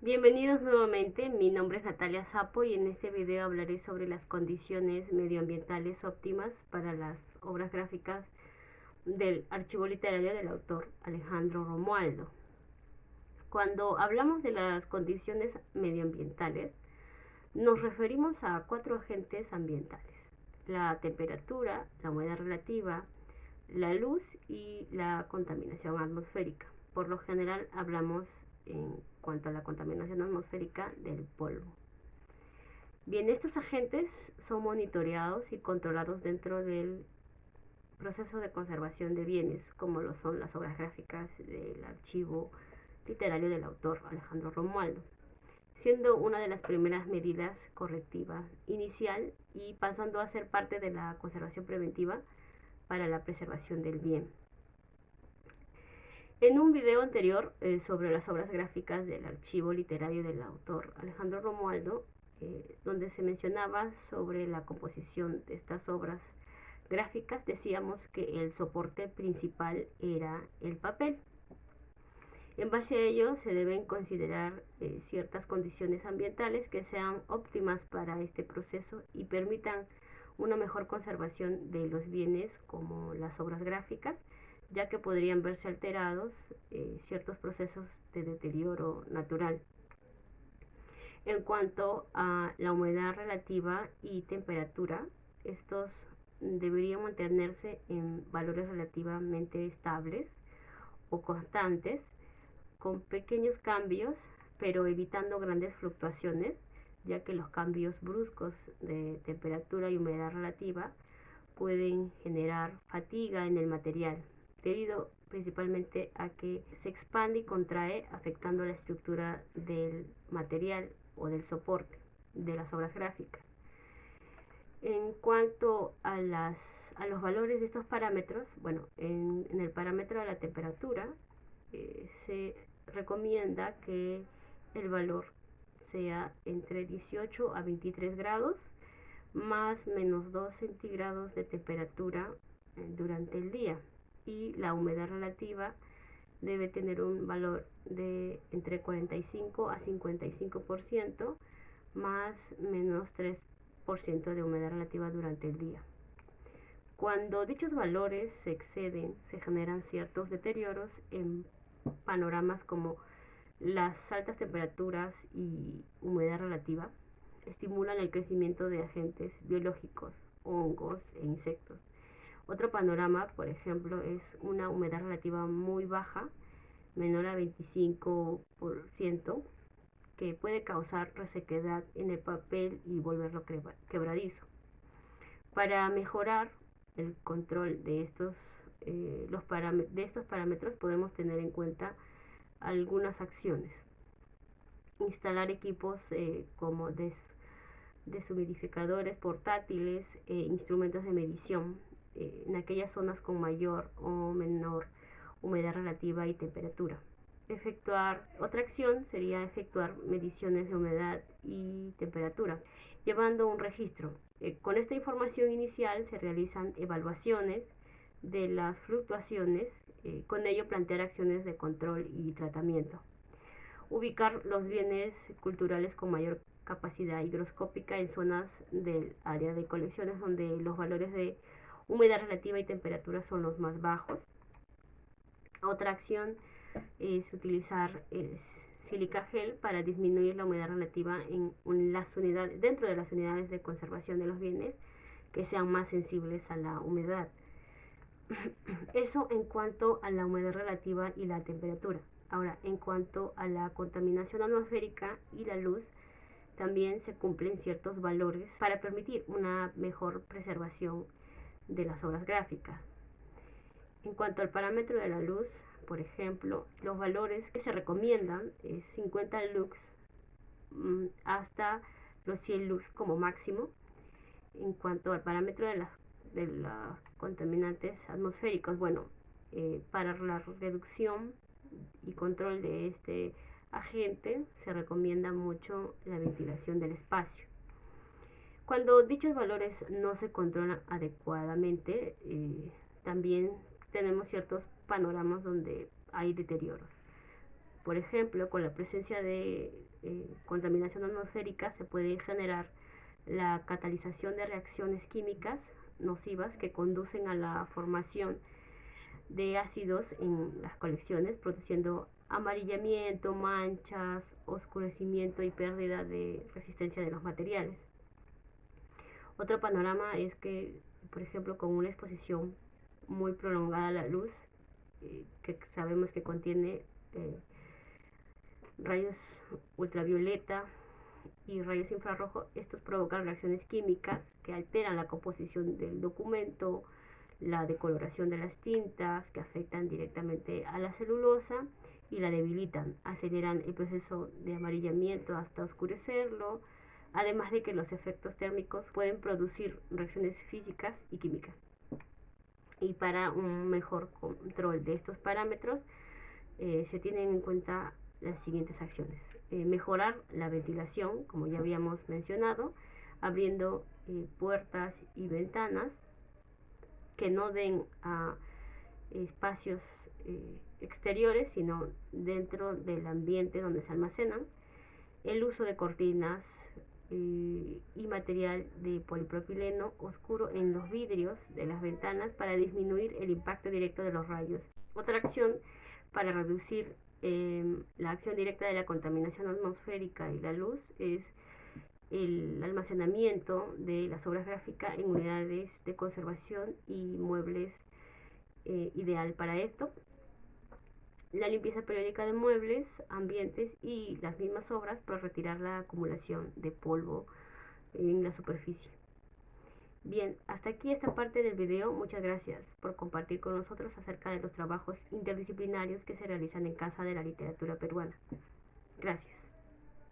Bienvenidos nuevamente, mi nombre es Natalia Sapo y en este video hablaré sobre las condiciones medioambientales óptimas para las obras gráficas del archivo literario del autor Alejandro Romualdo. Cuando hablamos de las condiciones medioambientales, nos referimos a 4 agentes ambientales: la temperatura, la humedad relativa, la luz y la contaminación atmosférica. Por lo general hablamos, en cuanto a la contaminación atmosférica, del polvo. Bien, estos agentes son monitoreados y controlados dentro del proceso de conservación de bienes, como lo son las obras gráficas del archivo literario del autor Alejandro Romualdo, siendo una de las primeras medidas correctiva inicial y pasando a ser parte de la conservación preventiva para la preservación del bien. En un video anterior sobre las obras gráficas del archivo literario del autor Alejandro Romualdo, donde se mencionaba sobre la composición de estas obras gráficas, decíamos que el soporte principal era el papel. En base a ello se deben considerar ciertas condiciones ambientales que sean óptimas para este proceso y permitan una mejor conservación de los bienes como las obras gráficas, ya que podrían verse alterados ciertos procesos de deterioro natural. En cuanto a la humedad relativa y temperatura, estos deberían mantenerse en valores relativamente estables o constantes, con pequeños cambios, pero evitando grandes fluctuaciones, ya que los cambios bruscos de temperatura y humedad relativa pueden generar fatiga en el material, debido principalmente a que se expande y contrae, afectando la estructura del material o del soporte de las obras gráficas. En cuanto a los valores de estos parámetros, bueno, en el parámetro de la temperatura se recomienda que el valor sea entre 18 a 23 grados, más menos 2 centígrados de temperatura durante el día, y la humedad relativa debe tener un valor de entre 45 a 55%, más menos 3% de humedad relativa durante el día. Cuando dichos valores se exceden, se generan ciertos deterioros en panoramas como las altas temperaturas y humedad relativa estimulan el crecimiento de agentes biológicos, hongos e insectos. Otro panorama, por ejemplo, es una humedad relativa muy baja, menor a 25%, que puede causar resequedad en el papel y volverlo quebradizo. Para mejorar el control de estos parámetros podemos tener en cuenta algunas acciones: instalar equipos como deshumidificadores portátiles e instrumentos de medición en aquellas zonas con mayor o menor humedad relativa y temperatura. Otra acción sería efectuar mediciones de humedad y temperatura, llevando un registro. Con esta información inicial se realizan evaluaciones de las fluctuaciones, con ello plantear acciones de control y tratamiento. Ubicar los bienes culturales con mayor capacidad higroscópica en zonas del área de colecciones donde los valores de humedad relativa y temperatura son los más bajos. Otra acción es utilizar sílica gel para disminuir la humedad relativa dentro de las unidades de conservación de los bienes que sean más sensibles a la humedad. Eso en cuanto a la humedad relativa y la temperatura. Ahora, en cuanto a la contaminación atmosférica y la luz, también se cumplen ciertos valores para permitir una mejor preservación de las obras gráficas. En cuanto al parámetro de la luz, por ejemplo, los valores que se recomiendan es 50 lux hasta los 100 lux como máximo. En cuanto al parámetro de los contaminantes atmosféricos, bueno, para la reducción y control de este agente se recomienda mucho la ventilación del espacio. Cuando dichos valores no se controlan adecuadamente, también tenemos ciertos panoramas donde hay deterioros. Por ejemplo, con la presencia de contaminación atmosférica se puede generar la catalización de reacciones químicas nocivas que conducen a la formación de ácidos en las colecciones, produciendo amarillamiento, manchas, oscurecimiento y pérdida de resistencia de los materiales. Otro panorama es que, por ejemplo, con una exposición muy prolongada a la luz, que sabemos que contiene rayos ultravioleta y rayos infrarrojos, estos provocan reacciones químicas que alteran la composición del documento, la decoloración de las tintas, que afectan directamente a la celulosa y la debilitan, aceleran el proceso de amarillamiento hasta oscurecerlo, además de que los efectos térmicos pueden producir reacciones físicas y químicas. Y para un mejor control de estos parámetros, se tienen en cuenta las siguientes acciones. Mejorar la ventilación, como ya habíamos mencionado, abriendo puertas y ventanas que no den a espacios exteriores, sino dentro del ambiente donde se almacenan. El uso de cortinas y material de polipropileno oscuro en los vidrios de las ventanas para disminuir el impacto directo de los rayos. Otra acción para reducir la acción directa de la contaminación atmosférica y la luz es el almacenamiento de las obras gráficas en unidades de conservación y muebles ideal para esto. La limpieza periódica de muebles, ambientes y las mismas obras para retirar la acumulación de polvo en la superficie. Bien, hasta aquí esta parte del video. Muchas gracias por compartir con nosotros acerca de los trabajos interdisciplinarios que se realizan en Casa de la Literatura Peruana. Gracias.